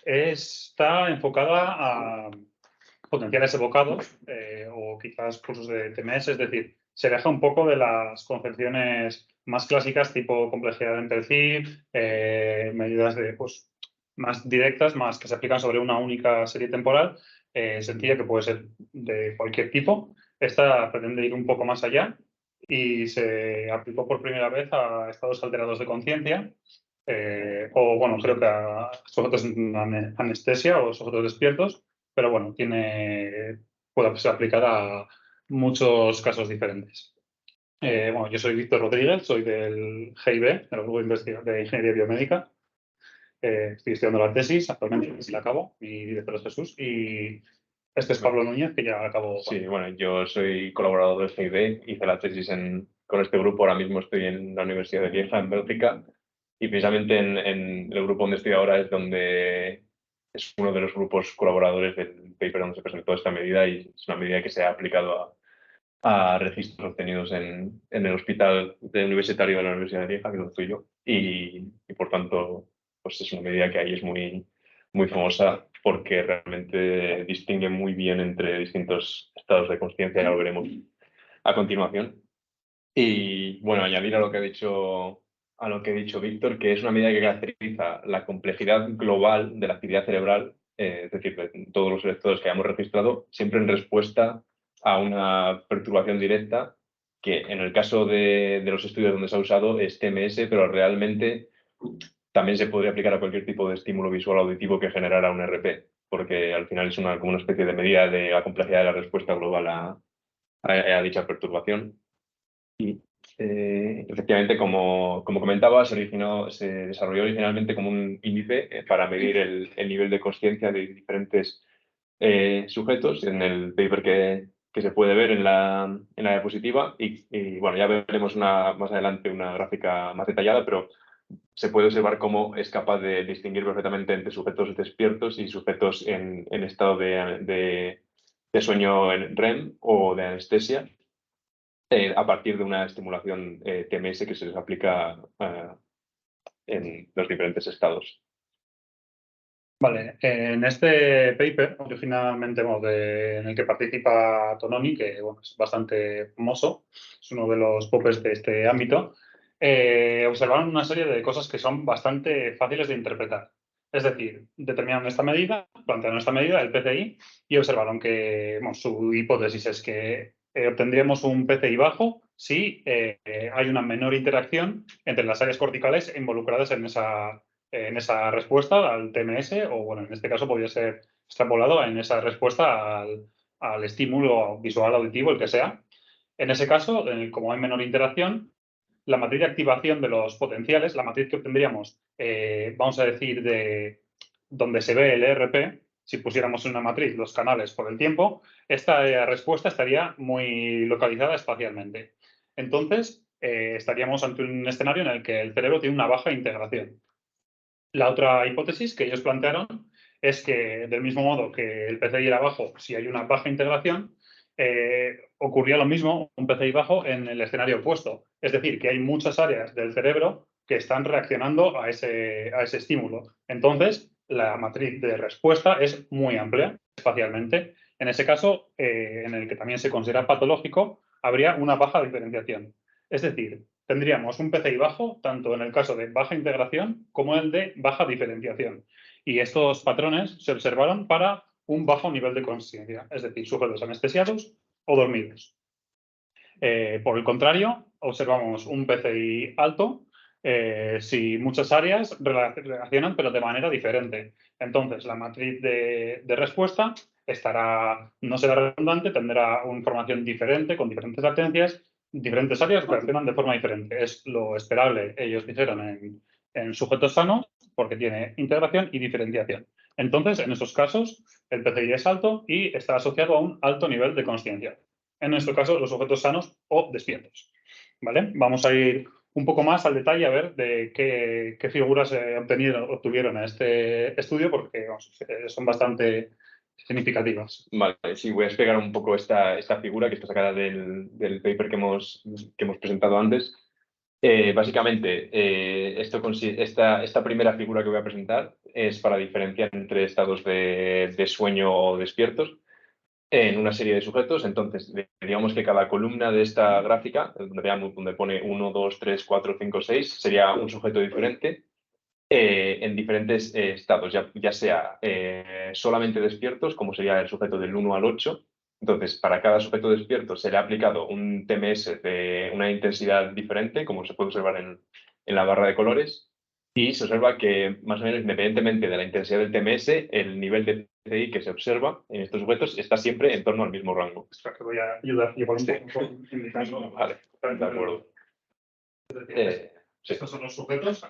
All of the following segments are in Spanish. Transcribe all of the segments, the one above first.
está enfocada a potenciales evocados o quizás cursos de TMS, es decir, se aleja un poco de las concepciones más clásicas tipo complejidad en perfil, medidas de, pues, más directas, más que se aplican sobre una única serie temporal, sencilla que puede ser de cualquier tipo. Esta pretende ir un poco más allá y se aplicó por primera vez a estados alterados de conciencia, o bueno, creo que a sujetos en anestesia o sujetos despiertos, pero bueno, puede ser aplicada a muchos casos diferentes. Bueno, yo soy Víctor Rodríguez, soy del GIB, del Grupo de Investigación de Ingeniería Biomédica. Estoy estudiando la tesis, actualmente si la acabo, mi director es Jesús, y este es Pablo Núñez, que ya acabó. Sí, bueno, yo soy colaborador del GIB, hice la tesis con este grupo, ahora mismo estoy en la Universidad de Lieja, en Bélgica, y precisamente en el grupo donde estoy ahora es donde es uno de los grupos colaboradores del paper donde se presentó esta medida, y es una medida que se ha aplicado a registros obtenidos en el hospital universitario de la Universidad de Lieja, que es donde estoy yo, y por tanto pues es una medida que ahí es muy, muy famosa porque realmente distingue muy bien entre distintos estados de conciencia, ya lo veremos a continuación. Y bueno, añadir a lo que ha dicho Víctor, que es una medida que caracteriza la complejidad global de la actividad cerebral, es decir, de todos los electrodos que hayamos registrado, siempre en respuesta a una perturbación directa, que en el caso de los estudios donde se ha usado es TMS, pero realmente también se podría aplicar a cualquier tipo de estímulo visual auditivo que generara un RP, porque al final es como una especie de medida de la complejidad de la respuesta global a dicha perturbación. Y efectivamente, como comentaba, se desarrolló originalmente como un índice para medir el nivel de conciencia de diferentes sujetos en el paper que se puede ver en la diapositiva. Y, bueno, ya veremos más adelante una gráfica más detallada, pero se puede observar cómo es capaz de distinguir perfectamente entre sujetos despiertos y sujetos en estado de sueño en REM o de anestesia, a partir de una estimulación TMS que se les aplica en los diferentes estados. Vale, en este paper, originalmente en el que participa Tononi, que bueno, es bastante famoso, es uno de los popes de este ámbito, observaron una serie de cosas que son bastante fáciles de interpretar. Es decir, determinaron esta medida, plantearon esta medida, el PCI, y observaron que bueno, su hipótesis es que obtendríamos un PCI bajo si hay una menor interacción entre las áreas corticales involucradas en esa respuesta al TMS, o bueno, en este caso podría ser extrapolado en esa respuesta al estímulo visual, auditivo, el que sea. En ese caso, como hay menor interacción, la matriz de activación de los potenciales, la matriz que obtendríamos, vamos a decir, de donde se ve el ERP, si pusiéramos en una matriz los canales por el tiempo, esta respuesta estaría muy localizada espacialmente. Entonces, estaríamos ante un escenario en el que el cerebro tiene una baja integración. La otra hipótesis que ellos plantearon es que, del mismo modo que el PCI era bajo, si hay una baja integración, ocurría lo mismo, un PCI bajo, en el escenario opuesto. Es decir, que hay muchas áreas del cerebro que están reaccionando a ese estímulo. Entonces, la matriz de respuesta es muy amplia espacialmente. En ese caso, en el que también se considera patológico, habría una baja diferenciación. Es decir, tendríamos un PCI bajo tanto en el caso de baja integración como el de baja diferenciación. Y estos patrones se observaron para un bajo nivel de conciencia, es decir, sujetos anestesiados o dormidos. Por el contrario, observamos un PCI alto si muchas áreas relacionan, pero de manera diferente. Entonces, la matriz de respuesta no será redundante, tendrá una información diferente, con diferentes latencias, diferentes áreas reaccionan de forma diferente. Es lo esperable, ellos dijeron, en sujetos sanos, porque tiene integración y diferenciación. Entonces, en esos casos, el PCI es alto y está asociado a un alto nivel de conciencia. En nuestro caso, los sujetos sanos o despiertos. ¿Vale? Vamos a ir un poco más al detalle a ver de qué figuras obtuvieron en este estudio, porque vamos, son bastante significativas. Vale, sí, voy a explicar un poco esta figura que está sacada del paper que hemos presentado antes. Básicamente, esta primera figura que voy a presentar es para diferenciar entre estados de sueño o despiertos en una serie de sujetos. Entonces, digamos que cada columna de esta gráfica, donde pone 1, 2, 3, 4, 5, 6, sería un sujeto diferente en diferentes estados, ya sea solamente despiertos, como sería el sujeto del 1 al 8. Entonces, para cada sujeto despierto se le ha aplicado un TMS de una intensidad diferente, como se puede observar en la barra de colores, y se observa que, más o menos, independientemente de la intensidad del TMS, el nivel de PCI que se observa en estos sujetos está siempre en torno al mismo rango. Espera, que voy a ayudar igual un Sí. poco indicando. Vale, de acuerdo. Sí. Estos son los sujetos,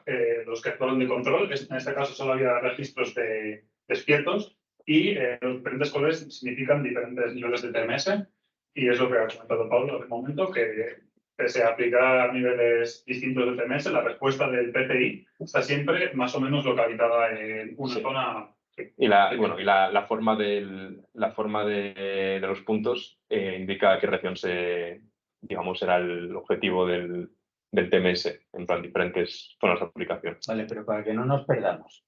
los que fueron de control. En este caso solo había registros de despiertos y los diferentes colores significan diferentes niveles de TMS. Y es lo que ha comentado Pablo hace un momento, que pese a aplicar niveles distintos de TMS, la respuesta del PCI está siempre más o menos localizada en una zona. Y la forma de los puntos indica qué región digamos, será el objetivo del TMS, en plan diferentes zonas de aplicación. Vale, pero para que no nos perdamos,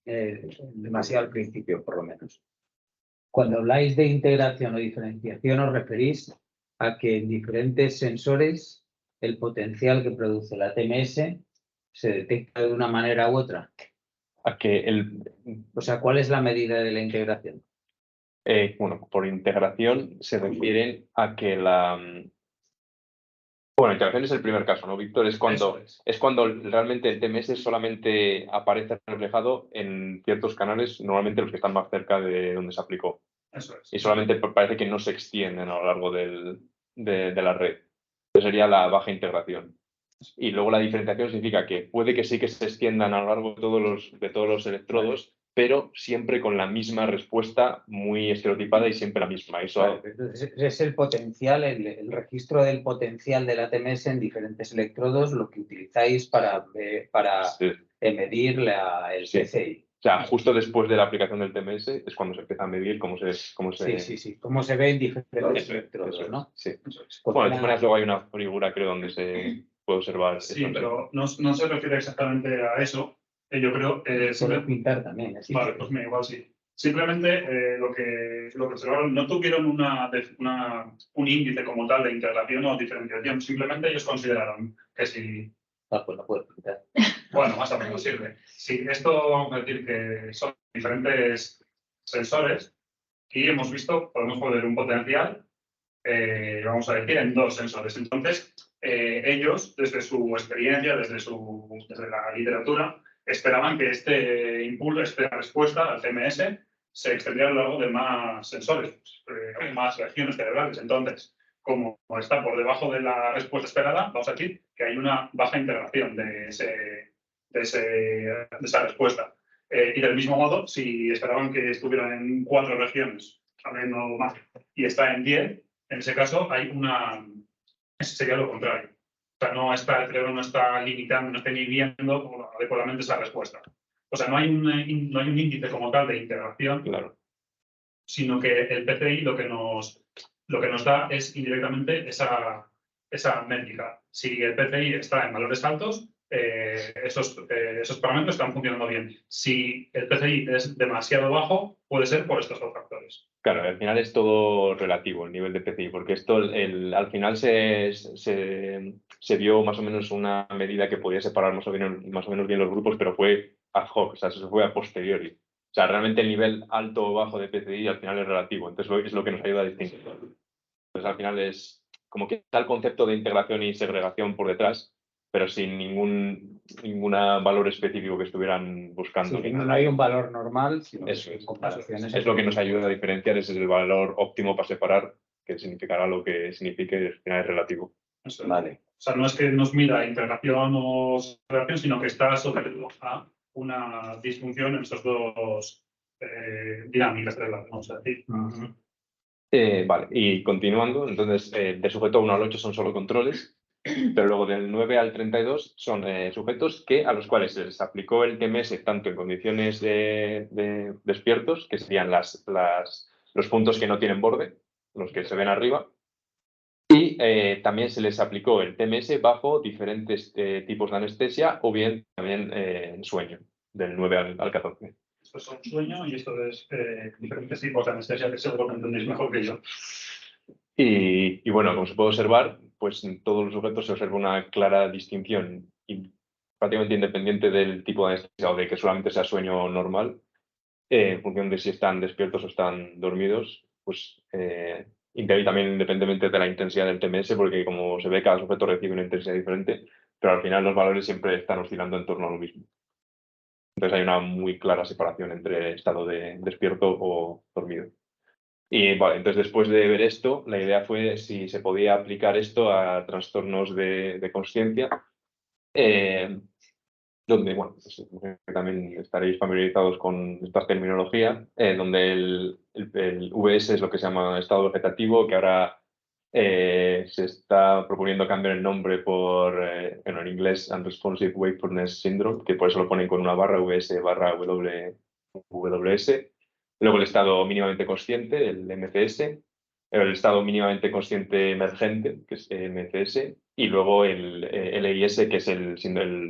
demasiado al principio, por lo menos. Cuando habláis de integración o diferenciación, os referís a que en diferentes sensores el potencial que produce la TMS se detecta de una manera u otra. A que O sea, ¿cuál es la medida de la integración? Por integración se refieren a que integración es el primer caso, ¿no, Víctor? Es cuando realmente el TMS solamente aparece reflejado en ciertos canales, normalmente los que están más cerca de donde se aplicó. Eso es. Y solamente parece que no se extienden a lo largo de la red. Eso sería la baja integración. Y luego la diferenciación significa que puede que sí que se extiendan a lo largo de todos los electrodos, pero siempre con la misma respuesta muy estereotipada y siempre la misma. Eso Vale, entonces es el potencial, el registro del potencial de la TMS en diferentes electrodos, lo que utilizáis para sí. medir el Sí. PCI. O sea, justo después de la aplicación del TMS es cuando se empieza a medir cómo se... Sí. Cómo se ve en diferentes electrodos, ¿no? Sí. Pues Bueno, de todas maneras, luego hay una figura, creo, donde se puede observar. Sí, pero no se refiere exactamente a eso. Yo creo que puede pintar también. Vale, pues mira, igual sí. Simplemente lo que observaron, no tuvieron un índice como tal de integración o diferenciación. Simplemente ellos consideraron que si... Pues lo puedo pintar. Bueno, más o menos sirve. Si esto, vamos a decir que son diferentes sensores y hemos visto, podemos poner un potencial, vamos a decir, en dos sensores. Entonces, ellos, desde su experiencia, desde la literatura, esperaban que este impulso, esta respuesta al CMS, se extendiera a lo largo de más sensores, más regiones cerebrales. Entonces, como está por debajo de la respuesta esperada, vamos a decir que hay una baja integración de esa respuesta. Y del mismo modo, si esperaban que estuviera en 4 regiones, habiendo más, y está en 10, en ese caso ese sería lo contrario. O sea, el cerebro no está limitando, no está inhibiendo adecuadamente esa respuesta. O sea, no hay un índice como tal de integración, claro, sino que el PCI lo que nos da es indirectamente esa métrica. Si el PCI está en valores altos, esos parámetros están funcionando bien. Si el PCI es demasiado bajo, puede ser por estos dos factores. Claro, al final es todo relativo el nivel de PCI, porque esto al final se vio más o menos una medida que podía separar más o menos bien los grupos, pero fue ad hoc, o sea, eso fue a posteriori. O sea, realmente el nivel alto o bajo de PCI al final es relativo, entonces es lo que nos ayuda a distinguir. Entonces al final es como que está el concepto de integración y segregación por detrás, pero sin ningún valor específico que estuvieran buscando. Sí, no hay un valor normal, sino eso en comparaciones. Es lo que nos ayuda a diferenciar, ese es el valor óptimo para separar, que significará lo que signifique, al final es relativo. Vale. O sea, no es que nos mida integración o segregación, sino que está sujeto a una disfunción en estos dos dinámicas cerebrales, vamos a decir. Vale, y continuando, entonces, de sujeto 1 al 8 son solo controles, pero luego del 9 al 32 son sujetos a los cuales se les aplicó el TMS tanto en condiciones de despiertos, que serían los puntos que no tienen borde, los que se ven arriba, Y también se les aplicó el TMS bajo diferentes tipos de anestesia o bien también en sueño, del 9 al 14. Esto es un sueño y esto es diferentes tipos de anestesia que seguro que entendéis mejor que yo. Y bueno, como se puede observar, pues en todos los sujetos se observa una clara distinción y prácticamente independiente del tipo de anestesia o de que solamente sea sueño normal, en función de si están despiertos o están dormidos, pues y también independientemente de la intensidad del TMS, porque como se ve, cada sujeto recibe una intensidad diferente, pero al final los valores siempre están oscilando en torno a lo mismo. Entonces hay una muy clara separación entre estado de despierto o dormido. Y vale, entonces después de ver esto, la idea fue si se podía aplicar esto a trastornos de consciencia, donde, bueno, pues, también estaréis familiarizados con esta terminología, donde el VS es lo que se llama estado vegetativo, que ahora se está proponiendo cambiar el nombre por, bueno, en inglés, Unresponsive Wakefulness Syndrome, que por eso lo ponen con una barra VS barra WS. Luego el estado mínimamente consciente, el MCS, el estado mínimamente consciente emergente, que es MCS, y luego el LIS, que es el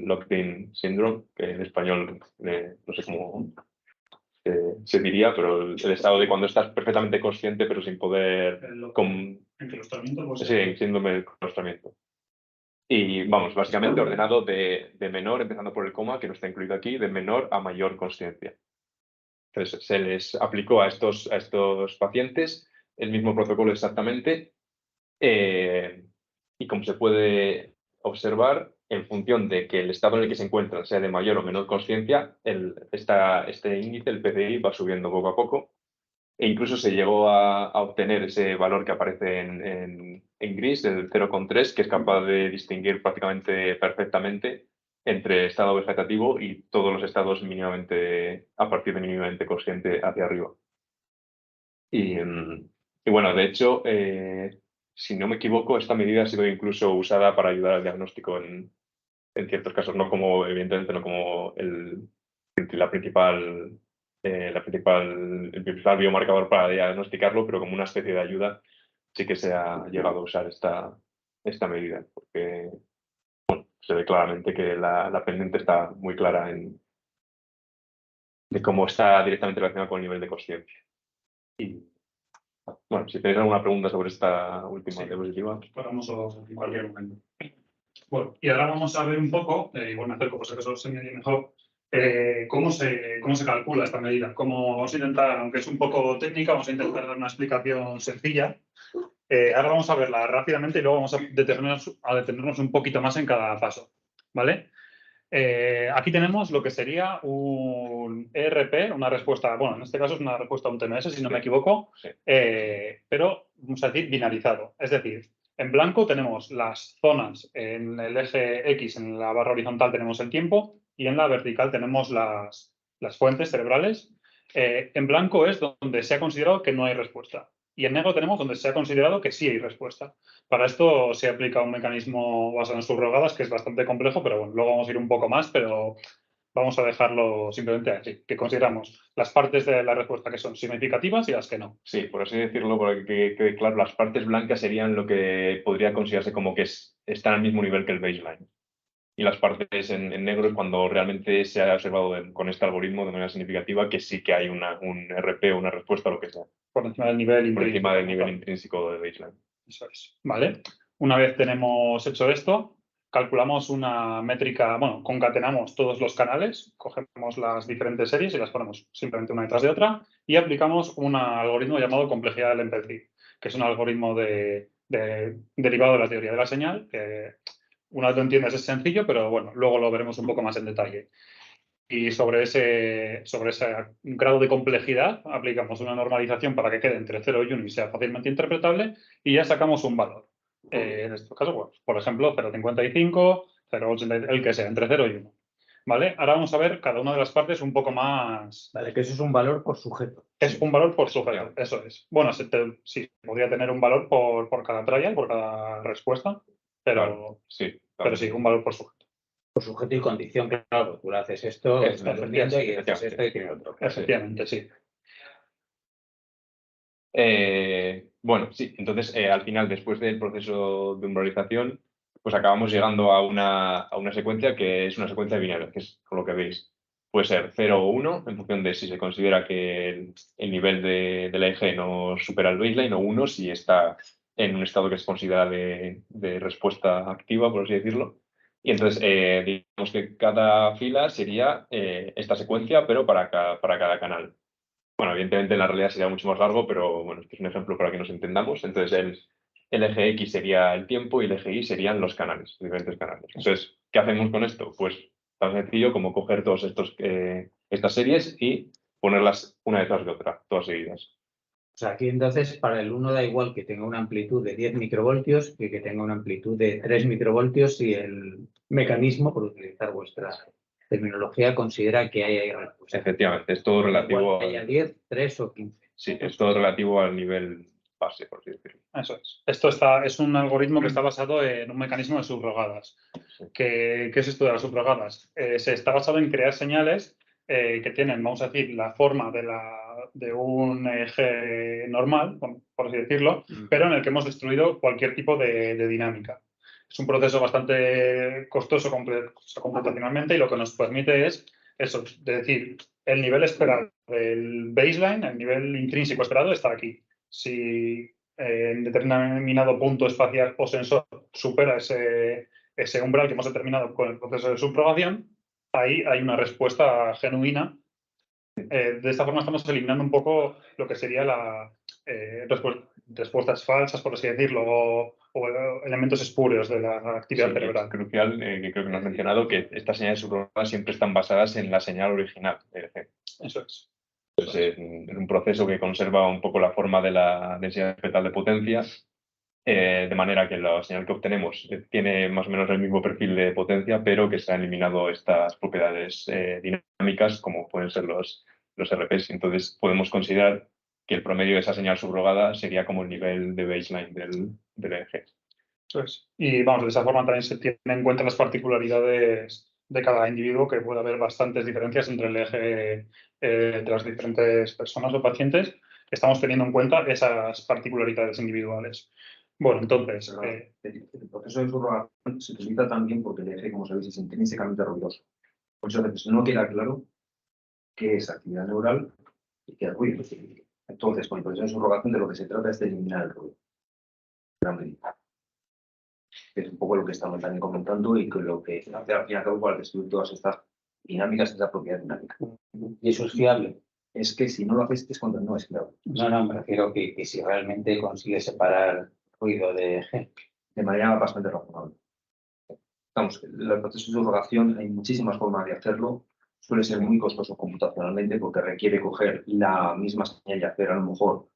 Locked-in Syndrome, que en español no sé cómo se diría, pero el estado de cuando estás perfectamente consciente pero sin poder... Enclaustramiento, pues, sí, síndrome de enclaustramiento. Y vamos, básicamente ordenado de menor, empezando por el coma, que no está incluido aquí, de menor a mayor consciencia. Entonces, se les aplicó a estos pacientes el mismo protocolo exactamente, y como se puede observar, en función de que el estado en el que se encuentran sea de mayor o menor consciencia, este índice, el PCI, va subiendo poco a poco, e incluso se llegó a obtener ese valor que aparece en gris, el 0,3, que es capaz de distinguir prácticamente perfectamente entre estado vegetativo y todos los estados mínimamente, a partir de mínimamente consciente hacia arriba. Y bueno, de hecho, si no me equivoco, esta medida ha sido incluso usada para ayudar al diagnóstico en ciertos casos, no como, evidentemente, no como la principal, el principal biomarcador para diagnosticarlo, pero como una especie de ayuda sí que se ha llegado a usar esta medida, porque se ve claramente que la pendiente está muy clara de cómo está directamente relacionada con el nivel de conciencia. Y bueno, si tenéis alguna pregunta sobre esta última diapositiva. Paramos en cualquier momento. Bueno, y ahora vamos a ver un poco, igual me acerco por si acaso se me oye mejor, cómo se calcula esta medida. Vamos a intentar, aunque es un poco técnica, vamos a intentar dar una explicación sencilla. Ahora vamos a verla rápidamente y luego vamos a detenernos un poquito más en cada paso, ¿vale? Aquí tenemos lo que sería un ERP, una respuesta, bueno, en este caso es una respuesta a un TMS, si no me equivoco, pero vamos a decir binarizado. Es decir, en blanco tenemos las zonas, en el eje X, en la barra horizontal tenemos el tiempo y en la vertical tenemos las fuentes cerebrales. En blanco es donde se ha considerado que no hay respuesta y en negro tenemos donde se ha considerado que sí hay respuesta. Para esto se aplica un mecanismo basado en subrogadas que es bastante complejo, pero bueno, luego vamos a ir un poco más, pero vamos a dejarlo simplemente así, que consideramos las partes de la respuesta que son significativas y las que no. Sí, por así decirlo, para que quede claro, las partes blancas serían lo que podría considerarse como que están al mismo nivel que el baseline. Y las partes en negro es cuando realmente se ha observado con este algoritmo de manera significativa que sí que hay un RP o una respuesta o lo que sea. Por encima del nivel intrínseco. Por encima del nivel intrínseco de baseline. Eso es. ¿Vale? Una vez tenemos hecho esto, calculamos una métrica, bueno, concatenamos todos los canales, cogemos las diferentes series y las ponemos simplemente una detrás de otra y aplicamos un algoritmo llamado complejidad del empathy, que es un algoritmo derivado de la teoría de la señal, que una vez lo entiendes es sencillo, pero bueno, luego lo veremos un poco más en detalle. Y sobre ese grado de complejidad aplicamos una normalización para que quede entre 0 y 1 y sea fácilmente interpretable y ya sacamos un valor. En este caso, bueno, por ejemplo, 0,55, 0,80, el que sea, entre 0 y 1. ¿Vale? Ahora vamos a ver cada una de las partes un poco más. Vale, que eso es un valor por sujeto. Es un valor por sujeto, eso es. Bueno, sí, podría tener un valor por cada trial, por cada respuesta, pero, Claro, sí, pero sí, un valor por sujeto. Por sujeto y condición, claro, tú haces esto, estás durmiendo y haces esto y tiene otro. Efectivamente, sí. Bueno, sí, entonces al final, después del proceso de umbralización, pues acabamos llegando a una secuencia que es una secuencia binaria, que es con lo que veis. Puede ser 0 o 1, en función de si se considera que el nivel de la eje no supera el baseline, o 1 si está en un estado que se considera de respuesta activa, por así decirlo. Y entonces, digamos que cada fila sería esta secuencia, pero para cada canal. Bueno, evidentemente en la realidad sería mucho más largo, pero bueno, este es un ejemplo para que nos entendamos. Entonces, el eje X sería el tiempo y el eje Y serían los canales, diferentes canales. Entonces, ¿qué hacemos con esto? Pues tan sencillo como coger todos estas series y ponerlas una detrás de otra, todas seguidas. O sea, aquí entonces para el 1 da igual que tenga una amplitud de 10 microvoltios que tenga una amplitud de 3 microvoltios y el mecanismo, por utilizar vuestra terminología, considera que hay respuesta. Efectivamente, es todo relativo Igual que haya 10, 3 o 15. Sí, es todo relativo al nivel base, por así decirlo. Eso es. Esto es un algoritmo que está basado en un mecanismo de subrogadas. ¿Qué es esto de las subrogadas? Se está basado en crear señales que tienen, vamos a decir, la forma de un eje normal, por así decirlo, pero en el que hemos destruido cualquier tipo de dinámica. Es un proceso bastante costoso computacionalmente y lo que nos permite es eso, es decir, el nivel esperado del baseline, el nivel intrínseco esperado está aquí. Si en determinado punto espacial o sensor supera ese umbral que hemos determinado con el proceso de subrogación, ahí hay una respuesta genuina. De esta forma estamos eliminando un poco lo que sería respuestas falsas, por así decirlo, o elementos espurios de la actividad cerebral. Es crucial, que creo que nos has mencionado, que estas señales subrogadas siempre están basadas en la señal original. Eso es. Entonces, es un proceso que conserva un poco la forma de la densidad fetal de potencia, de manera que la señal que obtenemos tiene más o menos el mismo perfil de potencia, pero que se han eliminado estas propiedades dinámicas, como pueden ser los RPs. Entonces, podemos considerar que el promedio de esa señal subrogada sería como el nivel de baseline del eje. Eso es. Y vamos, de esa forma también se tienen en cuenta las particularidades de cada individuo, que puede haber bastantes diferencias entre el eje de las diferentes personas o pacientes. Estamos teniendo en cuenta esas particularidades individuales. Bueno, entonces. El proceso de subrogación se utiliza también porque el eje, como sabéis, es intrínsecamente ruidoso. Muchas veces no queda claro qué es actividad neural y qué es ruido. Entonces, con el proceso de subrogación de lo que se trata es de eliminar el ruido. Es un poco lo que estamos también comentando y con lo que hace al fin y al cabo para destruir todas estas dinámicas, esa propiedad dinámica. ¿Y eso es fiable? Es que si no lo haces es cuando no es fiable. No, me refiero que si realmente consigues separar ruido de eje. De manera bastante razonable. Vamos, el proceso de subrogación hay muchísimas formas de hacerlo. Suele ser muy costoso computacionalmente porque requiere coger la misma señal y hacer a lo mejor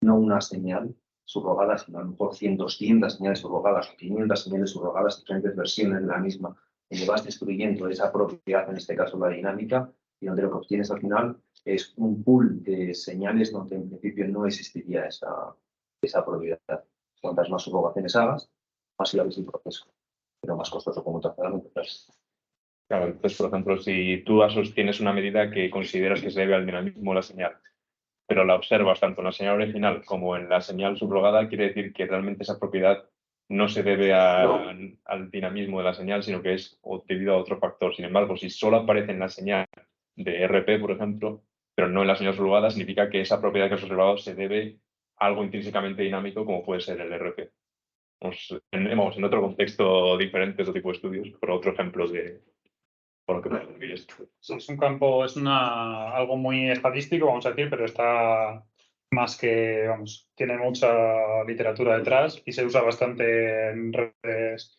no una señal subrogada, sino a lo mejor 100, 200 señales subrogadas o 500 señales subrogadas, diferentes versiones de la misma, y le vas destruyendo esa propiedad, en este caso la dinámica, y donde lo que obtienes al final es un pool de señales donde en principio no existiría esa propiedad. Cuantas más subrogaciones hagas, más fiable es el proceso, pero más costoso computacionalmente. Claro, entonces, por ejemplo, si tú tienes una medida que consideras que se debe al dinamismo de la señal, pero la observas tanto en la señal original como en la señal subrogada, quiere decir que realmente esa propiedad no se debe al dinamismo de la señal, sino que es debido a otro factor. Sin embargo, si solo aparece en la señal de RP, por ejemplo, pero no en la señal subrogada, significa que esa propiedad que has observado se debe a algo intrínsecamente dinámico, como puede ser el RP. En otro contexto diferente, otro tipo de estudios, pero otro ejemplo de por lo que me refieres. Sí, es un campo, algo muy estadístico, vamos a decir, pero está más que, vamos, tiene mucha literatura detrás y se usa bastante en redes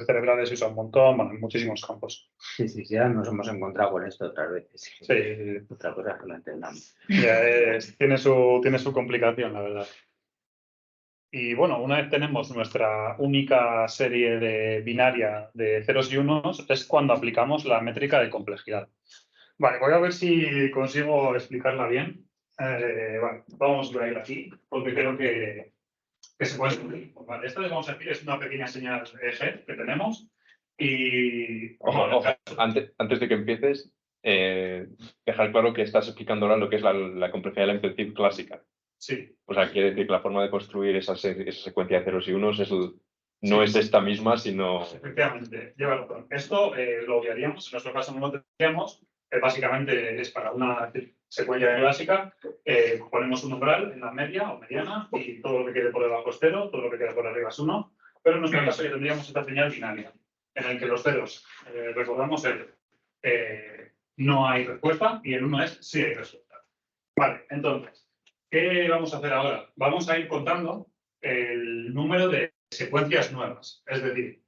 cerebrales, se usa un montón, bueno, en muchísimos campos. Sí, ya nos hemos encontrado con esto otras veces. Sí. Otra cosa es que lo entendamos. Ya tiene su complicación, la verdad. Y bueno, una vez tenemos nuestra única serie de binaria de ceros y unos, es cuando aplicamos la métrica de complejidad. Vale, voy a ver si consigo explicarla bien. Vale, vamos a ir aquí, porque creo que se puede explicar. Vale, esto, vamos a decir, es una pequeña señal eje que tenemos. Y Ojo, antes de que empieces, dejar claro que estás explicando ahora lo que es la complejidad de la Empeltip clásica. Sí, O sea, quiere decir que la forma de construir esa secuencia de ceros y unos no sí, es la forma de construir esa secuencia de ceros y unos, no Sí. es esta misma, sino... efectivamente, lleva razón. Esto lo obviaríamos, en nuestro caso no lo tendríamos. Básicamente es para una secuencia clásica, ponemos un umbral en la media o mediana y todo lo que quede por debajo es 0, todo lo que quede por arriba es 1. Pero en nuestro caso ya tendríamos esta señal binaria, en el que los ceros, recordamos, no hay respuesta y el 1 es sí hay respuesta. Vale, entonces, ¿qué vamos a hacer ahora? Vamos a ir contando el número de secuencias nuevas. Es decir,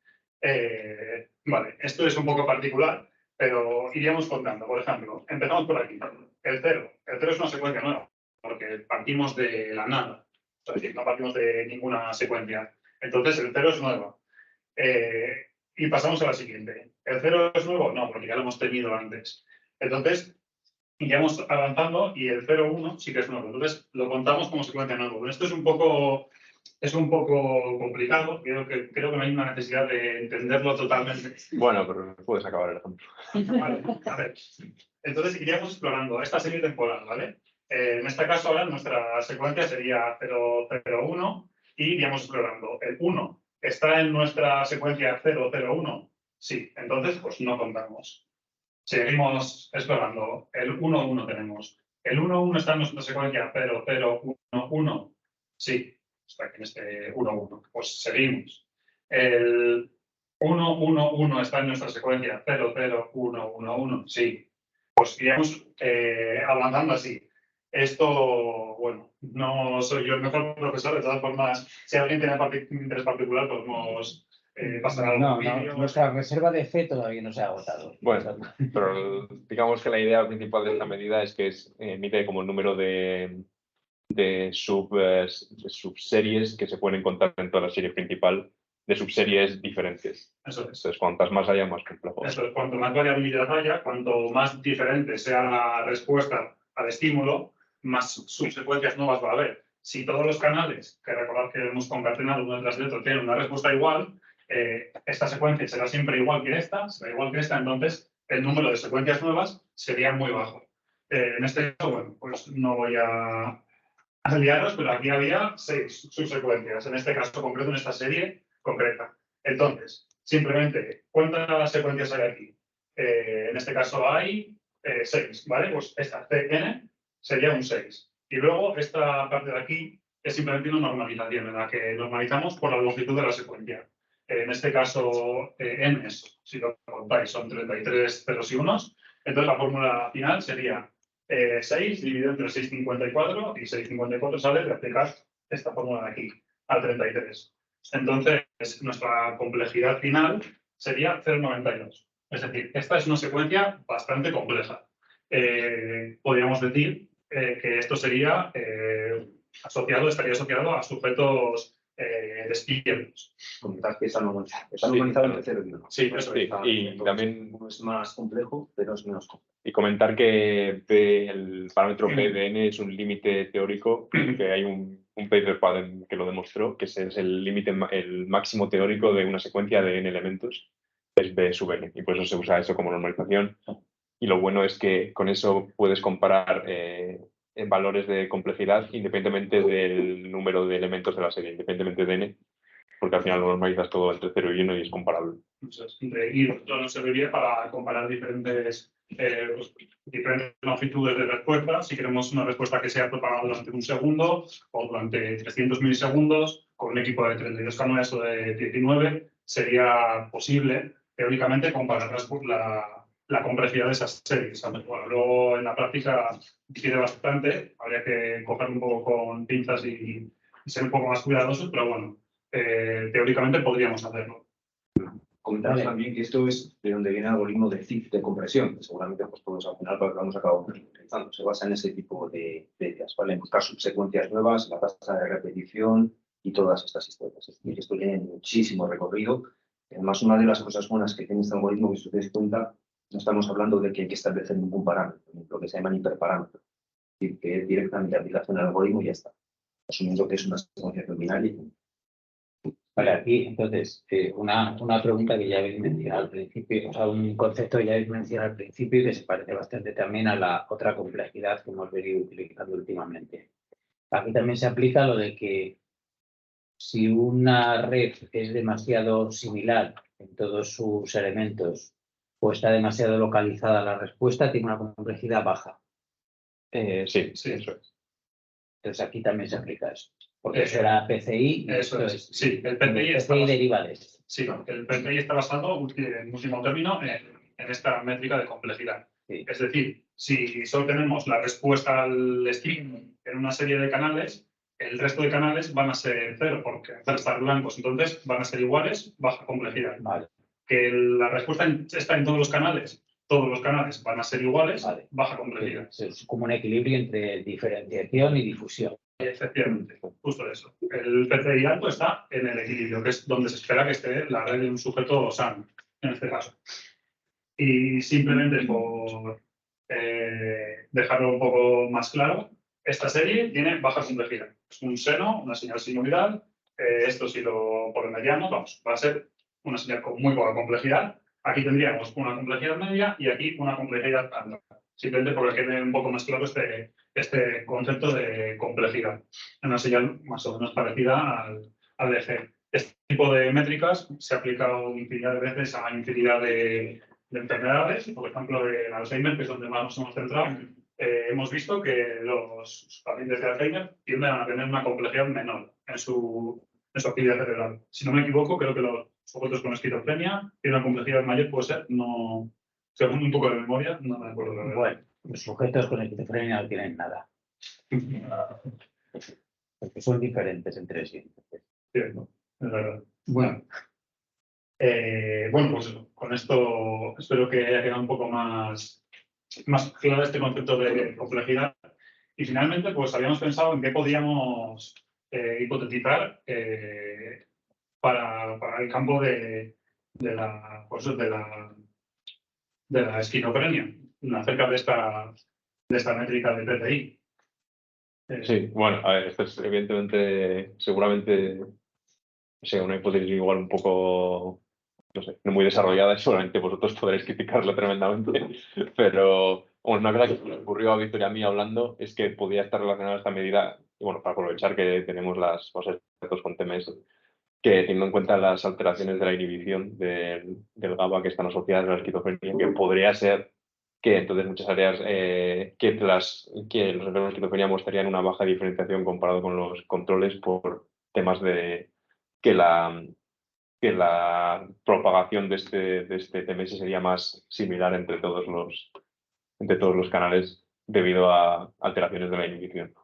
vale, esto es un poco particular, pero iríamos contando. Por ejemplo, empezamos por aquí. El 0. El 0 es una secuencia nueva, porque partimos de la nada. Es decir, no partimos de ninguna secuencia. Entonces, el 0 es nuevo. Y pasamos a la siguiente. ¿El 0 es nuevo? No, porque ya lo hemos tenido antes. Entonces, iríamos avanzando y el 0, 1 sí que es nuevo. Entonces, lo contamos como secuencia nuevo. Esto es un poco complicado. Creo que no hay una necesidad de entenderlo totalmente. Bueno, pero puedes acabar el ejemplo. Vale, a ver. Entonces, iríamos explorando esta serie temporal, ¿vale? En este caso, ahora nuestra secuencia sería 0, 0, 1 y iríamos explorando. El 1 está en nuestra secuencia 0, 0, 1. Sí, entonces, pues no contamos. Seguimos explorando. El 1, 1 tenemos. El 1, 1 está en nuestra secuencia 0, 0, 1, 1. Sí, está aquí en este 1, 1. Pues seguimos. El 1, 1, 1 está en nuestra secuencia 0, 0, 1, 1, 1. Sí. Pues iremos avanzando así. Esto, bueno, no soy yo el mejor profesor, de todas formas, si alguien tiene interés particular, podemos pasar algún No, vídeo. nuestra reserva de fe todavía no se ha agotado. Bueno, pero digamos que la idea principal de esta medida es que mide como el número de subseries que se pueden encontrar en toda la serie principal de subseries diferentes. Eso es. Entonces, cuantas más haya, más complejo. Eso es, cuanto más variabilidad haya, cuanto más diferente sea la respuesta al estímulo, más subsecuencias nuevas va a haber. Si todos los canales, que recordad que hemos concatenado uno detrás de otro, tienen una respuesta igual, esta secuencia será siempre igual que esta, entonces el número de secuencias nuevas sería muy bajo. En este caso, bueno, pues no voy a liaros, pero aquí había 6 subsecuencias, en este caso concreto, en esta serie concreta. Entonces, simplemente, ¿cuántas secuencias hay aquí? En este caso hay 6, ¿vale? Pues esta Cn sería un 6. Y luego esta parte de aquí es simplemente una normalización en la que normalizamos por la longitud de la secuencia. En este caso, n, si lo contáis, son 33 ceros y unos. Entonces, la fórmula final sería 6 dividido entre 6,54 y 6,54 sale de aplicar esta fórmula de aquí, al 33. Entonces, nuestra complejidad final sería 0,92. Es decir, esta es una secuencia bastante compleja. Podríamos decir que esto sería estaría asociado a sujetos despiertos. Comentar que está normalizado entre 0 y 1. Sí, eso es. Y también Uno es más complejo, pero es menos complejo. y comentar que el parámetro P de n es un límite teórico, que hay un paper que lo demostró, que es el límite, el máximo teórico de una secuencia de n elementos, es B sub n, y por eso se usa eso como normalización. Y lo bueno es que con eso puedes comparar valores de complejidad independientemente del número de elementos de la serie, independientemente de n, porque al final lo normalizas todo entre 0 y 1 y es comparable. Y esto nos serviría para comparar diferentes longitudes de respuesta. Si queremos una respuesta que sea propagada durante un segundo o durante 300 milisegundos, con un equipo de 32 canales o de 19, sería posible, teóricamente, comparar la complejidad de esas series. Bueno, luego, en la práctica, difiere bastante. Habría que coger un poco con pinzas y ser un poco más cuidadosos, pero bueno, teóricamente podríamos hacerlo. Comentaros también que esto es de donde viene el algoritmo de ZIF de compresión, que seguramente pues, todos al final lo hemos acabado utilizando. Se basa en ese tipo de ideas, ¿vale? En buscar subsecuencias nuevas, la tasa de repetición y todas estas historias. Es decir, esto tiene muchísimo recorrido. Además, una de las cosas buenas que tiene este algoritmo, que si os dais cuenta, no estamos hablando de que hay que establecer ningún parámetro, lo que se llaman hiperparámetros. Es decir, que directamente aplicación al algoritmo y ya está. Asumiendo que es una secuenciación binaria. Vale, aquí entonces una pregunta que ya habéis mencionado al principio, o sea, un concepto que ya habéis mencionado al principio y que se parece bastante también a la otra complejidad que hemos venido utilizando últimamente. Aquí también se aplica lo de que si una red es demasiado similar en todos sus elementos o está demasiado localizada la respuesta, tiene una complejidad baja. Sí, Sí. eso es. Entonces aquí también se aplica eso. Porque eso era PCI y Eso esto es. es. Sí, el PCI PCI deriva de esto. Sí, el PCI está basado, en último término, en esta métrica de complejidad. Sí. Es decir, si solo tenemos la respuesta al string en una serie de canales, el resto de canales van a ser cero, porque van a estar blancos, entonces van a ser iguales, baja complejidad. Vale. Que la respuesta está en todos los canales van a ser iguales, Vale. baja complejidad. Es como un equilibrio entre diferenciación y difusión. Efectivamente, justo eso. El PCI alto está en el equilibrio, que es donde se espera que esté la red de un sujeto sano, en este caso. Y simplemente por dejarlo un poco más claro, esta serie tiene baja complejidad. Es un seno, una señal sinoidal. Esto si lo mediano, vamos, va a ser una señal con muy poca complejidad. Aquí tendríamos una complejidad media y aquí una complejidad alta. Simplemente porque quede un poco más claro este concepto de complejidad. Una señal más o menos parecida al DG. Este tipo de métricas se ha aplicado infinidad de veces a infinidad de enfermedades. Por ejemplo, en Alzheimer, que es donde más nos hemos centrado, hemos visto que los pacientes de Alzheimer tienden a tener una complejidad menor en su actividad cerebral. Si no me equivoco, creo que los sujetos con esquizofrenia tienen una complejidad mayor, puede ser, no, según un poco de memoria, no me acuerdo. La verdad. Bueno, los sujetos con esquizofrenia no tienen nada. Porque son diferentes entre sí. Cierto, es verdad. Bueno, pues eso, con esto espero que haya quedado un poco más claro este concepto de complejidad. Y finalmente, pues habíamos pensado en qué podíamos hipotetizar para el campo de la esquizofrenia, acerca de esta métrica de PCI. Sí, bueno, a ver, esto es evidentemente, seguramente, no sé, una hipótesis igual un poco, no sé, no muy desarrollada y seguramente vosotros podréis criticarla tremendamente, pero bueno, una cosa que me ocurrió a Víctor y a mí hablando es que podía estar relacionada esta medida, y bueno, para aprovechar que tenemos los expertos con TMS, que teniendo en cuenta las alteraciones de la inhibición del GABA que están asociadas a la esquizofrenia, que podría ser que entonces muchas áreas que los enfermos de esquizofrenia mostrarían una baja diferenciación comparado con los controles por temas de que la propagación de este TMS sería más similar entre todos los canales debido a alteraciones de la inhibición.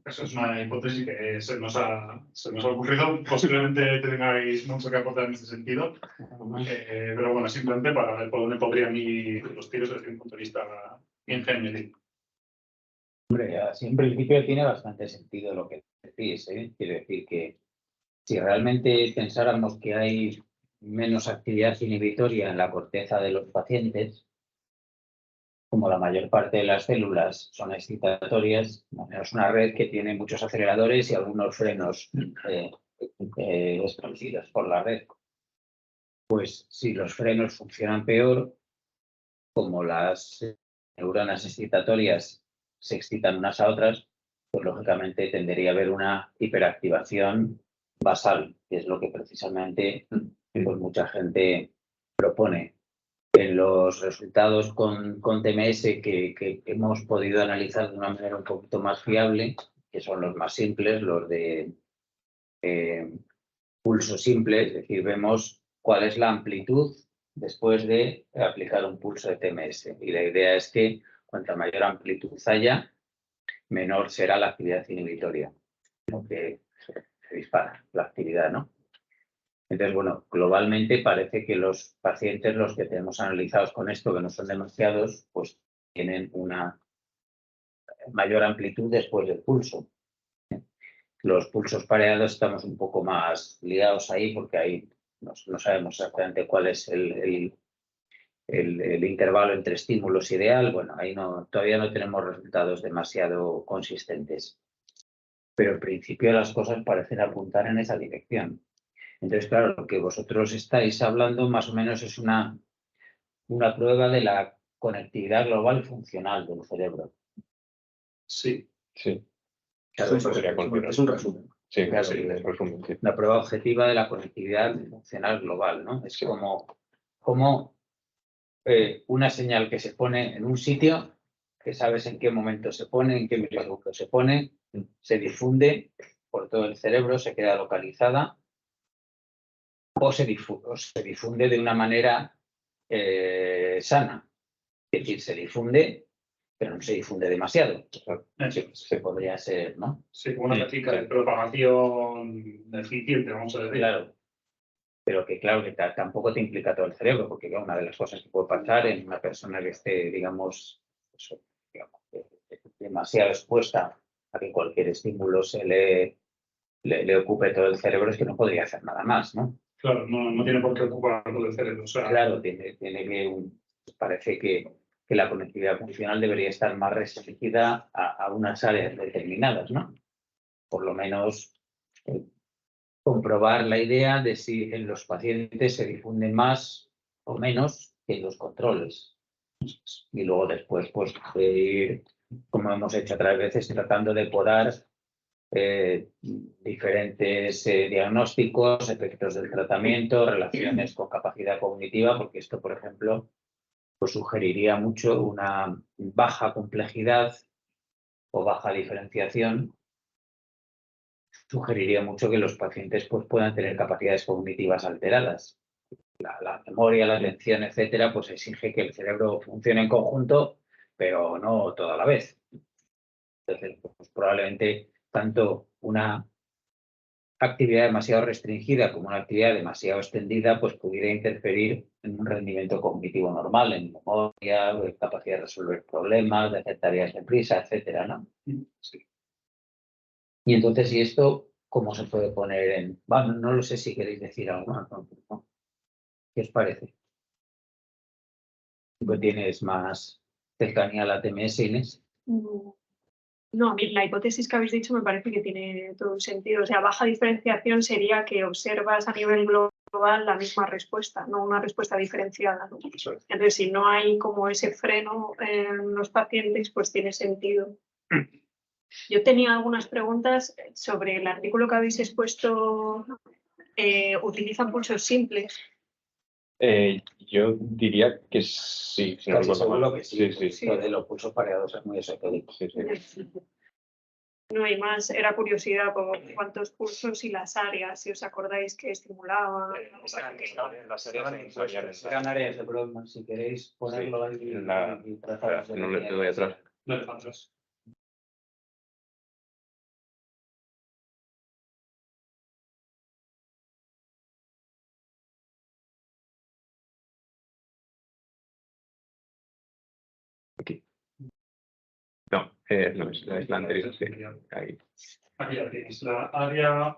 Eso es una hipótesis que se nos ha ocurrido. Posiblemente tengáis mucho que aportar en este sentido. Pero bueno, simplemente para ver por dónde podrían ir los tiros desde un punto de vista ingenieril. Hombre, así en principio tiene bastante sentido lo que decís, ¿eh? Quiero decir que si realmente pensáramos que hay menos actividad inhibitoria en la corteza de los pacientes, como la mayor parte de las células son excitatorias, es una red que tiene muchos aceleradores y algunos frenos esparcidos por la red. Pues si los frenos funcionan peor, como las neuronas excitatorias se excitan unas a otras, pues lógicamente tendería a haber una hiperactivación basal, que es lo que precisamente pues, mucha gente propone. En los resultados con TMS que hemos podido analizar de una manera un poquito más fiable, que son los más simples, los de pulso simple, es decir, vemos cuál es la amplitud después de aplicar un pulso de TMS. Y la idea es que cuanta mayor amplitud haya, menor será la actividad inhibitoria, lo que se dispara la actividad, ¿no? Entonces, bueno, globalmente parece que los pacientes, los que tenemos analizados con esto, que no son demasiados, pues tienen una mayor amplitud después del pulso. Los pulsos pareados estamos un poco más liados ahí porque ahí no sabemos exactamente cuál es el intervalo entre estímulos ideal. Bueno, ahí todavía no tenemos resultados demasiado consistentes. Pero en principio las cosas parecen apuntar en esa dirección. Entonces, claro, lo que vosotros estáis hablando más o menos es una prueba de la conectividad global funcional del cerebro. Sí, Sí, Claro, Es un podría resumen, considerar. es un resumen. Sí, Claro, sí, sí. en resumen, sí. la prueba objetiva de la conectividad funcional global, ¿no? Es Sí. como una señal que se pone en un sitio, que sabes en qué momento se pone, en qué milisegundo se pone, se difunde por todo el cerebro, se queda localizada o se difunde de una manera sana. Es decir, se difunde, pero no se difunde demasiado. Se podría ser, ¿no? Sí, como una técnica de propagación eficiente, vamos a decir. Claro. Pero que claro, que tampoco te implica todo el cerebro, porque claro, una de las cosas que puede pasar en una persona que esté, digamos, demasiado expuesta a que cualquier estímulo le ocupe todo el cerebro es que no podría hacer nada más, ¿no? Claro, no tiene por qué ocupar todo el cerebro. O sea, Claro, parece que la conectividad funcional debería estar más restringida a unas áreas determinadas, ¿no? Por lo menos comprobar la idea de si en los pacientes se difunden más o menos que en los controles. Y luego después, pues, ir, como hemos hecho otras veces, tratando de podar diferentes diagnósticos, efectos del tratamiento, relaciones con capacidad cognitiva, porque esto, por ejemplo, pues sugeriría mucho una baja complejidad o baja diferenciación. Sugeriría mucho que los pacientes pues, puedan tener capacidades cognitivas alteradas. La memoria, la atención, etcétera, pues exige que el cerebro funcione en conjunto, pero no toda la vez. Entonces, pues, probablemente tanto una actividad demasiado restringida como una actividad demasiado extendida, pues pudiera interferir en un rendimiento cognitivo normal, en memoria, en capacidad de resolver problemas, de hacer tareas deprisa, etcétera, ¿no? sí. Y entonces, ¿y esto cómo se puede poner en...? Bueno, no lo sé si queréis decir algo más, ¿no? ¿Qué os parece? ¿Tú tienes más cercanía a la TMS, Inés? No, a mí la hipótesis que habéis dicho me parece que tiene todo el sentido. O sea, baja diferenciación sería que observas a nivel global la misma respuesta, no una respuesta diferenciada, ¿no? Entonces, si no hay como ese freno en los pacientes, pues tiene sentido. Yo tenía algunas preguntas sobre el artículo que habéis expuesto. ¿Utilizan pulsos simples? Yo diría que sí, si no Casi recuerdo seguro mal. que sí. Sí. Sí. Lo de los pulsos pareados es muy esotérico. Sí. No hay más, era curiosidad por cuántos pulsos y las áreas, si os acordáis que estimulaban. Las áreas Eran áreas de Brodmann, si queréis ponerlo ahí y tratamos de no le doy atrás. No le faltas. No, no es la anterior. Sí. Ahí. Aquí ya tienes la área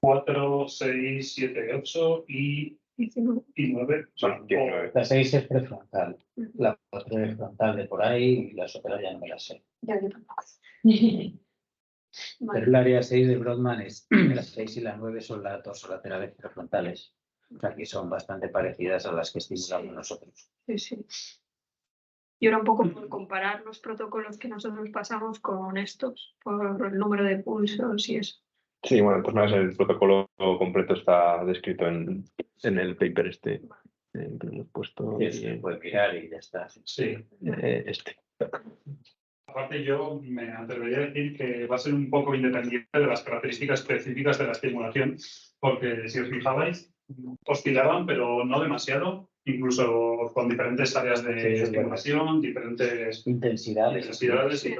4, 6, 7, 8 y 9. Son 19. La 6 es prefrontal, la 4 es frontal de por ahí y las otras ya no me las sé. Ya, yo tampoco. Pero el área 6 de Brodmann es las 6 y las 9 son las dorsolaterales prefrontales. O sea, que son bastante parecidas a las que estimulamos nosotros. Sí. Y ahora un poco por comparar los protocolos que nosotros pasamos con estos, por el número de pulsos y eso. Sí, bueno, de todas maneras el protocolo completo está descrito en el paper este que hemos puesto. Sí, se puede mirar y ya está. Sí. Este. Aparte, yo me atrevería a decir que va a ser un poco independiente de las características específicas de la estimulación, porque si os fijabais, oscilaban, pero no demasiado, incluso con diferentes áreas de estimulación, diferentes intensidades. y todo. Sí,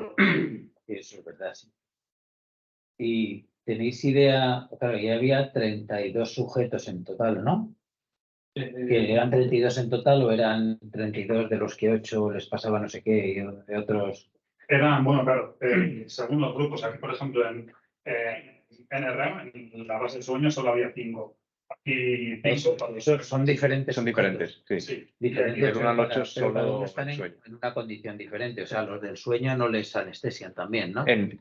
eso es verdad, sí. Y tenéis idea, claro, ya había 32 sujetos en total, ¿no? ¿Que eran 32 en total o eran 32 de los que 8 les pasaba no sé qué y de otros? Eran, bueno, claro, según los grupos, aquí por ejemplo en NRM, en la base de sueño solo había 5. Y 5 son diferentes. Son diferentes, sí. Sí. Diferentes, Del 1 al 8 pero solo cada uno están sueño. en una condición diferente. O sea, los del sueño no les anestesian también, ¿no? Del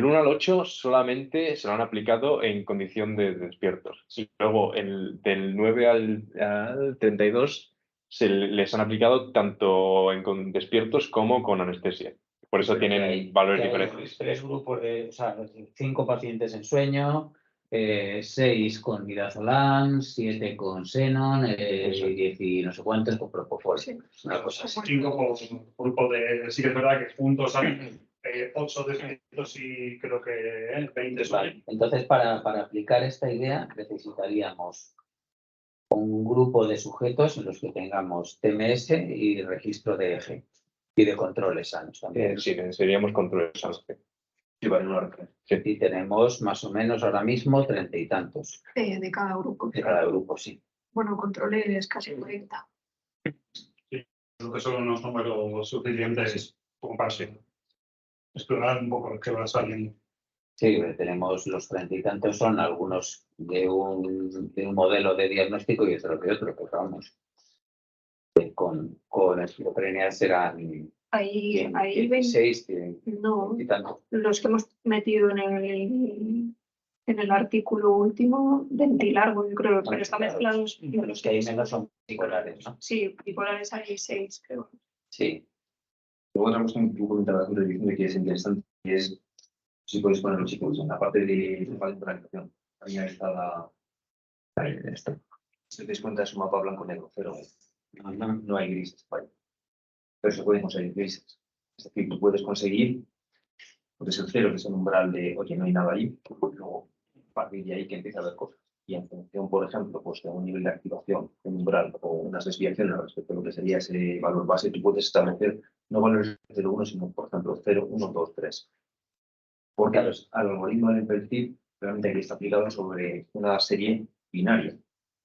1 al 8 solamente se lo han aplicado en condición de despiertos. Y luego del 9 al 32 les han aplicado tanto con despiertos como con anestesia. Por eso tienen Hay- valores que hay diferentes. 3 grupos o sea, 5 pacientes en sueño, 6 con midazolam, 7 con xenon, y 10 y no sé cuántos con propofol. Sí. Una cosa así. 5 por grupo de. Sí que es verdad que juntos hay 8 descritos y creo que 20 son. Vale. Entonces, para aplicar esta idea, necesitaríamos un grupo de sujetos en los que tengamos TMS y registro de eje y de controles sanos también. Sí, necesitaríamos controles sanos. Sí, vale, una referencia. Y tenemos más o menos ahora mismo 30 y tantos De cada grupo. de cada grupo, sí. Bueno, controles casi 40. Creo que son unos números suficientes como para explorar un poco lo que va saliendo. Sí, tenemos los 30 y tantos, son algunos de un modelo de diagnóstico y otros de otro, pero vamos. Con esquizofrenia serán Ahí 16 no, y tanto. los que hemos metido en el artículo último, 20 y largo, yo creo, pero están mezclados. Los que hay menos son bipolares, ¿no? Sí, bipolares hay 6, creo. Sí. Luego otra cuestión que tú comentabas antes diciendo que es interesante y es si puedes poner los chicos en la parte de organización. Ahí está ahí está. Si te das cuenta es un mapa blanco-negro, pero no hay grises, ¿vale? Pero se pueden conseguir grises. Es decir, tú puedes conseguir, puede ser 0, que es el umbral de, oye, no hay nada ahí, luego a partir de ahí que empieza a haber cosas. Y en función, por ejemplo, pues de un nivel de activación, un umbral o unas desviaciones respecto a lo que sería ese valor base, tú puedes establecer no valores de 0, 1, sino, por ejemplo, 0, 1, 2, 3. Porque al algoritmo del perfil realmente aquí está aplicado sobre una serie binaria,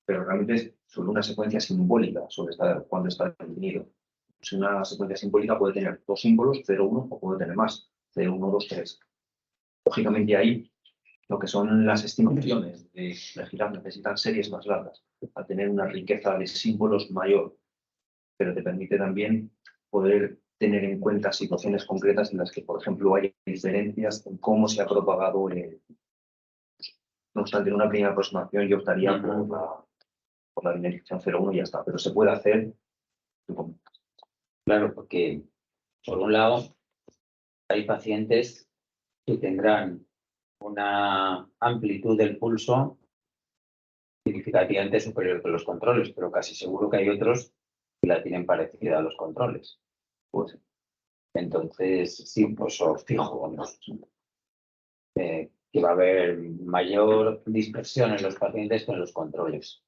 pero realmente es sobre una secuencia simbólica, sobre cuando está definido. Pues una secuencia simbólica puede tener 2 símbolos, 0, 1, o puede tener más, 0, 1, 2, 3. Lógicamente ahí lo que son las estimaciones de legislar necesitan series más largas, al tener una riqueza de símbolos mayor, pero te permite también poder tener en cuenta situaciones concretas en las que, por ejemplo, hay diferencias en cómo se ha propagado no obstante, en una primera aproximación yo optaría por la binarización 0,1 y ya está, pero se puede hacer. Claro, porque por un lado hay pacientes que tendrán una amplitud del pulso significativamente superior que los controles, pero casi seguro que hay otros que la tienen parecida a los controles. Pues, entonces, sí, pues os fijo, vamos, que va a haber mayor dispersión en los pacientes que en los controles.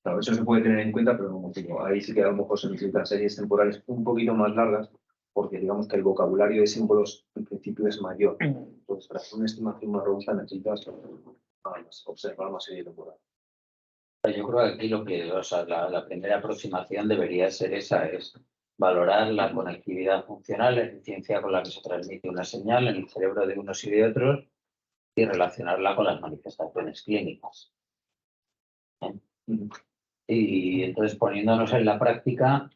Claro, eso se puede tener en cuenta, pero como digo, ahí sí que a lo mejor se necesitan series temporales un poquito más largas, porque digamos que el vocabulario de símbolos en principio es mayor. Entonces, para hacer una estimación más robusta necesitas observar más serie temporal. Yo creo que aquí la primera aproximación debería ser esa, es valorar la conectividad funcional, la eficiencia con la que se transmite una señal en el cerebro de unos y de otros y relacionarla con las manifestaciones clínicas. Y entonces poniéndonos en la práctica,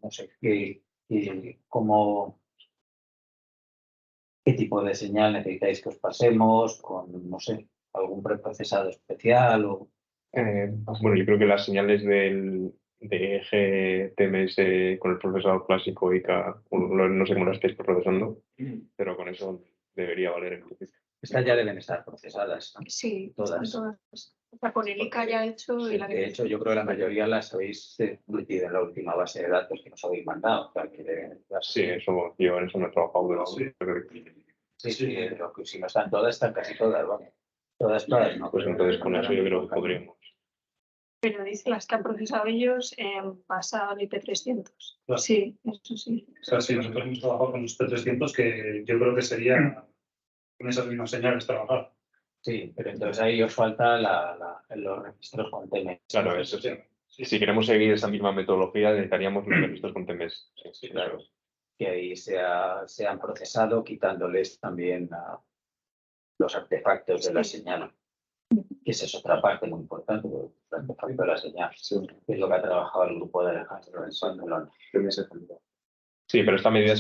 no sé qué tipo de señal necesitáis que os pasemos, con, no sé, algún preprocesado especial o... Bueno, yo creo que las señales de eje TMS con el procesador clásico ICA, no sé cómo las estáis procesando, pero con eso debería valer en principio. Estas ya deben estar procesadas, ¿no? Sí, Todas. O sea, con el ICA ya hecho y la De hecho, yo creo que la mayoría las habéis metido en la última base de datos que nos habéis mandado. O sea, que deben estar. Sí, eso, yo en eso no he trabajado, pero Sí, si no están todas, están casi todas, vamos. Todas, ¿no? Pues entonces con eso yo creo que podríamos. Pero dice las que han procesado ellos en base al IP300. Claro. Sí, eso sí. O sea, sí, nosotros hemos trabajado con los T300 que yo creo que sería con esas mismas señales trabajar. Sí, pero entonces ahí os falta los registros con TMS. Claro, eso sí. Si queremos seguir esa misma metodología, necesitaríamos los registros con TMS. Sí, claro. Que ahí se han procesado quitándoles también los artefactos de la señal. Que esa es otra parte muy importante, el artefacto de la señal. Que es lo que ha trabajado el grupo de Alejandro en Barcelona. Sí, pero esta medida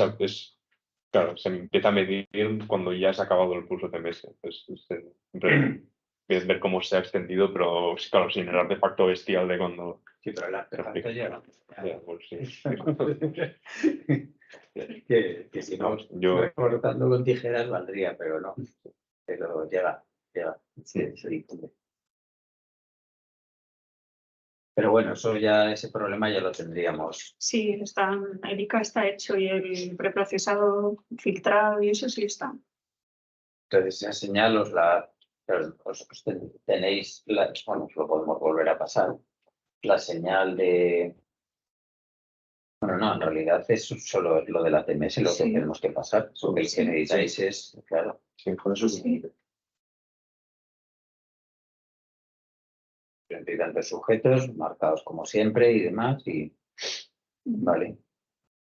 claro, se empieza a medir cuando ya se ha acabado el pulso TMS. Entonces, siempre es ver cómo se ha extendido, pero claro, sin el artefacto bestial de cuando... Sí, pero el artefacto llega. Ya, pues sí. que si no, yo cortando con tijeras valdría, pero no. Pero llega. Sí, sí. Pero bueno, ese problema ya lo tendríamos. Sí, el ICA está hecho y el preprocesado filtrado y eso sí está. Entonces, esa señal vosotros tenéis, bueno, lo podemos volver a pasar, la señal de... Bueno, no, en realidad es solo lo de la TMS lo que Sí. tenemos que pasar. Lo que necesitáis es, claro, Sí, con eso Sí. tantos sujetos marcados como siempre y demás, y vale.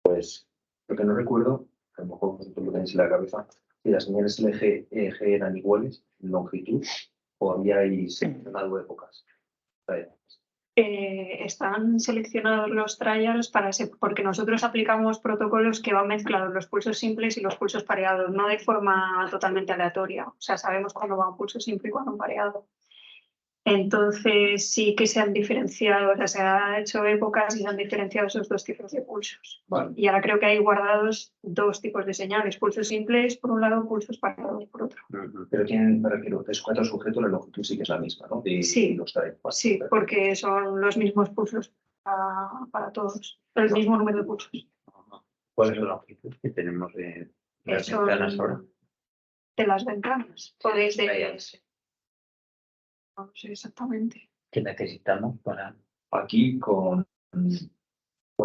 Pues Lo que no recuerdo, a lo mejor vosotros lo tenéis en la cabeza, si las señales LG, EG eran iguales en longitud o habíais seleccionado épocas. Están seleccionados los trials porque nosotros aplicamos protocolos que van mezclados los pulsos simples y los pulsos pareados, no de forma totalmente aleatoria. O sea, sabemos cuándo va un pulso simple y cuándo un pareado. Entonces sí que se han diferenciado, o sea, se ha hecho épocas y se han diferenciado esos dos tipos de pulsos. Vale. Y ahora creo que hay guardados dos tipos de señales, pulsos simples por un lado, pulsos pareados por otro. Pero tienen, me refiero, de sujeto a sujeto, la longitud sí que es la misma, ¿no? Sí. Los trae. Vale. Sí, porque son los mismos pulsos para todos, el mismo número de pulsos. ¿cuál es la longitud que tenemos de las Son ventanas ahora? de las ventanas, o desde... No sé exactamente. ¿Qué necesitamos para...? Aquí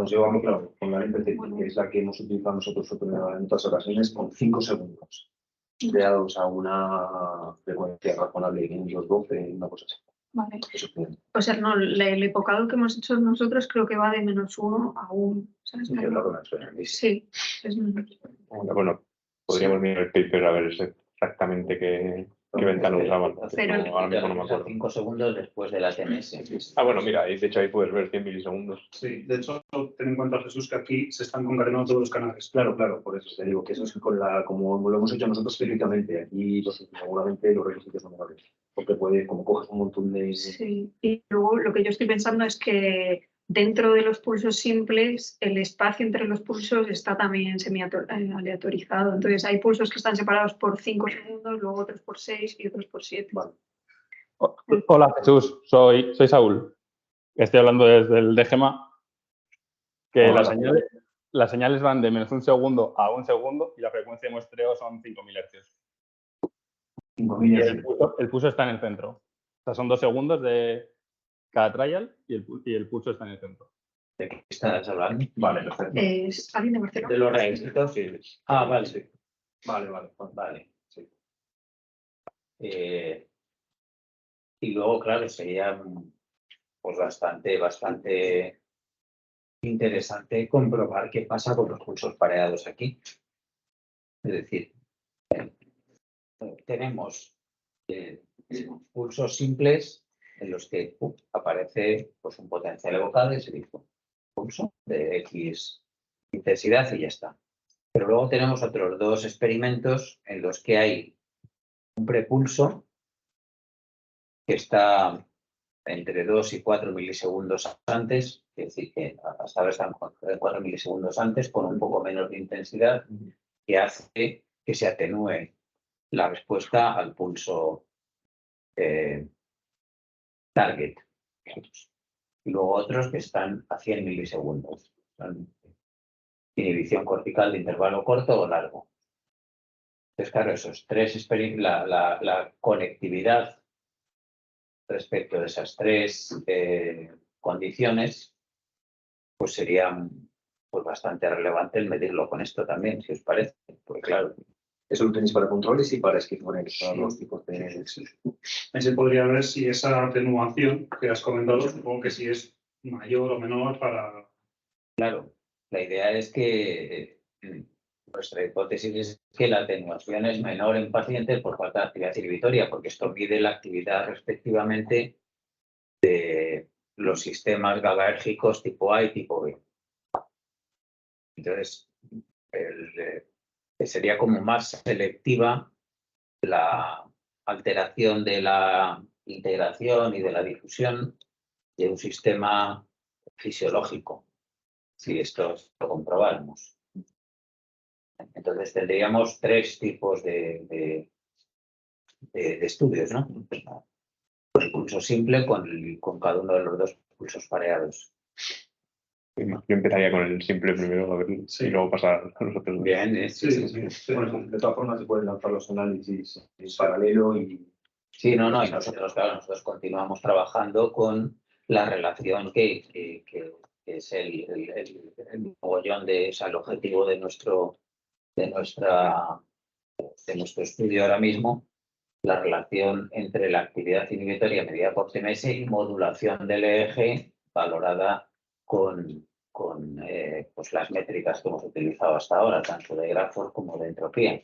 llevamos, claro, con la LPT, que es la que hemos utilizado nosotros en otras ocasiones, con 5 segundos, creados a una frecuencia razonable de minutos 12, una cosa así. Vale. Eso tiene. O sea, no, el epocado que hemos hecho nosotros creo que va de -1 a 1. ¿Sabes? Sí, es lo que me suena. Sí, es menos. bueno, podríamos mirar el paper a ver exactamente qué ventana usaban. Pero Ahora mismo no me acuerdo. 5 segundos después de la TMS. Ah, bueno, mira, de hecho ahí puedes ver 100 milisegundos. Sí, de hecho, ten en cuenta, Jesús, que aquí se están concatenando todos los canales. Claro, por eso te digo que eso es como lo hemos hecho nosotros teóricamente, aquí seguramente los requisitos son menores, porque como coges un montón de... Sí, y luego lo que yo estoy pensando es que dentro de los pulsos simples, el espacio entre los pulsos está también semi-aleatorizado. Entonces hay pulsos que están separados por 5 segundos, luego otros por 6 y otros por 7. Vale. Hola Jesús, soy Saúl. Estoy hablando desde el DGMA. Que Hola. las señales van de -1 segundo a 1 segundo y la frecuencia de muestreo son 5.000 Hz. 5.000 Y Hz. el pulso está en el centro. O sea, son 2 segundos de cada trial y el pulso está en el centro. ¿De qué estás hablando? Vale, perfecto. ¿Es alguien de Barcelona? ¿De los requisitos? Sí. Ah, vale. Sí. Vale. Sí. Y luego, claro, sería pues bastante interesante comprobar qué pasa con los pulsos pareados aquí. Es decir, tenemos pulsos simples en los que aparece pues, un potencial evocado y se dice pulso de X intensidad y ya está. Pero luego tenemos otros dos experimentos en los que hay un prepulso que está entre 2 y 4 milisegundos antes, es decir, que hasta ahora están 4 milisegundos antes, con un poco menos de intensidad, que hace que se atenúe la respuesta al pulso target. Y luego otros que están a 100 milisegundos. Son inhibición cortical de intervalo corto o largo. Entonces, claro, esos tres experimentos, la conectividad respecto de esas tres condiciones, pues sería pues, bastante relevante el medirlo con esto también, si os parece. Porque claro, Eso lo tenéis para controles y para esquizones, para los tipos de... Ese podría ver si esa atenuación que has comentado, supongo que si es mayor o menor para... claro, la idea es que nuestra hipótesis es que la atenuación es menor en pacientes por falta de actividad inhibitoria, porque esto mide la actividad respectivamente de los sistemas GABAérgicos tipo A y tipo B. Entonces, sería como más selectiva la alteración de la integración y de la difusión de un sistema fisiológico, si esto lo comprobáramos. Entonces tendríamos 3 tipos de estudios, ¿no? Con el pulso simple, con cada uno de los 2 pulsos pareados. Yo empezaría con el simple primero, a ver, Sí. y luego pasar a los otros. Bien, Bueno, de todas formas se pueden lanzar los análisis en paralelo y Sí, no, y nosotros, claro, nosotros continuamos trabajando con la relación que es el mogollón o sea, el objetivo de nuestro estudio ahora mismo, la relación entre la actividad inhibitoria medida por TMS y modulación del EEG valorada con pues las métricas que hemos utilizado hasta ahora, tanto de Grafos como de entropía.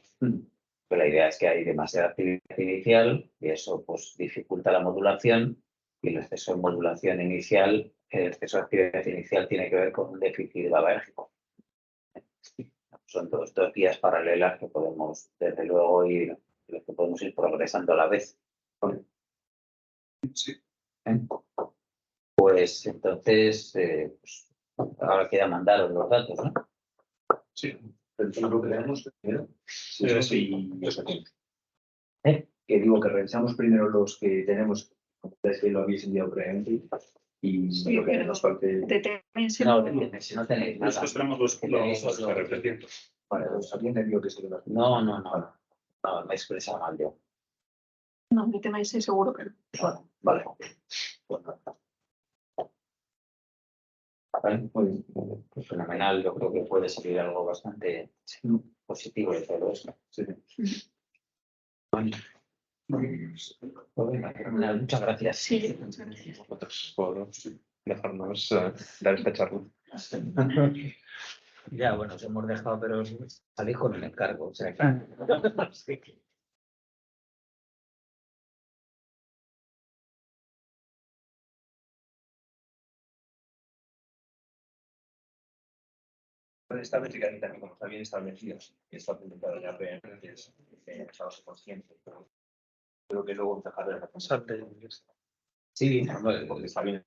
Pero la idea es que hay demasiada actividad inicial y eso pues dificulta la modulación, y el exceso de modulación inicial, el exceso de actividad inicial tiene que ver con un déficit GABAérgico. Son 2 vías paralelas que podemos, desde luego, ir progresando a la vez. Sí. Pues entonces, pues, ahora queda mandaros los datos, ¿no? Sí. revisamos lo que tenemos primero. Sí. Que digo que revisamos primero los que tenemos, como ustedes que lo habéis enviado previamente, y Sí, lo que pero nos falte. De TMS No, no. si no tenéis nada. Nosotros tenemos los GR300. Vale, los había entendido que se lo No, me he expresado mal yo. No, de TMS seguro que no. Vale. Vale, Muy bien. pues fenomenal, yo creo que puede salir algo bastante positivo de todo esto. Sí. Pues venga, fenomenal, muchas gracias. Sí, muchas gracias. Vosotros por dejarnos dar esta charla. Ya, bueno, os hemos dejado, pero salís con el encargo. O sea, que... Esta métrica aquí también, como está bien establecida, y está publicada ya previamente, es estamos conscientes. Creo que luego dejar de repensar. Sí, Porque está bien